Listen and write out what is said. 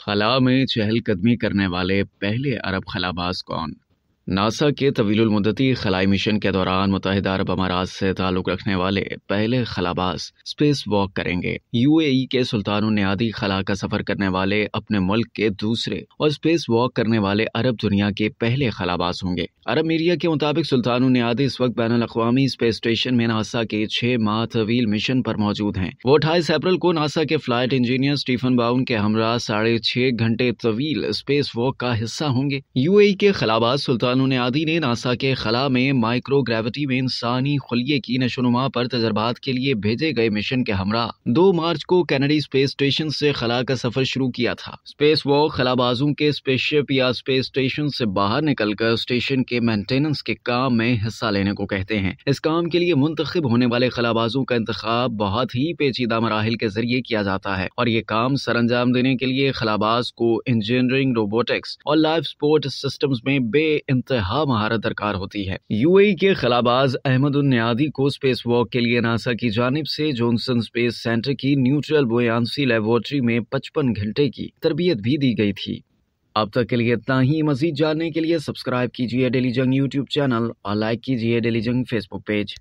خلا میں چہل قدمی کرنے والے پہلے عرب خلاباز کون؟ ناسا کے طویل المدتی خلائی مشن کے دوران متحدہ عرب امارات سے تعلق رکھنے والے پہلے خلاباز اسپیس واک کریں گے۔ یو اے ای کے سلطان النیادی خلا کا سفر کرنے والے اپنے ملک کے دوسرے اور اسپیس واک کرنے والے عرب دنیا کے پہلے خلاباز ہوں گے۔ عرب میڈیا کے مطابق سلطان النیادی اس وقت بین الاقوامی اسپیس اسٹیشن میں ناسا کے 6 ماہ طویل مشن پر موجود ہیں۔ وہ 28 اپریل کو ناسا کے فلائٹ انجینئر اسٹیفن باؤن کے ہمراہ 6.5 گھنٹے طویل اسپیس واک کا حصہ ہوں گے۔ یو اے ای کے خلاباز سلطان النیادی نے ناسا کے خلا میں مائکرو گریوٹی میں انسانی خلیے کی نشو و نما پر تجربات کے لیے بھیجے گئے مشن کے ہمراہ 2 مارچ کو کینیڈی اسپیس اسٹیشن سے خلا کا سفر شروع کیا تھا۔ اسپیس واک خلابازوں کے اسپیس شپ یا اسپیس اسٹیشن سے باہر نکل کر اسٹیشن کے مینٹیننس کے کام میں حصہ لینے کو کہتے ہیں۔ اس کام کے لیے منتخب ہونے والے خلابازوں کا انتخاب بہت ہی پیچیدہ مراحل کے ذریعے کیا جاتا ہے اور یہ کام سر انجام دینے کے لیے خلاباز کو انجینئرنگ، روبوٹکس اور لائف سپورٹ سسٹمز میں بے انتہا مہارت درکار ہوتی ہے۔ یو اے ای کے خلاباز احمد النیادی کو اسپیس واک کے لیے ناسا کی جانب سے جانسن اسپیس سینٹر کی نیوٹرل بویانسی لیبارٹری میں 55 گھنٹے کی تربیت بھی دی گئی تھی۔ اب تک کے لیے اتنا ہی۔ مزید جاننے کے لیے سبسکرائب کیجیے ڈیلی جنگ یوٹیوب چینل اور لائک کیجیے ڈیلی جنگ فیس بک پیج۔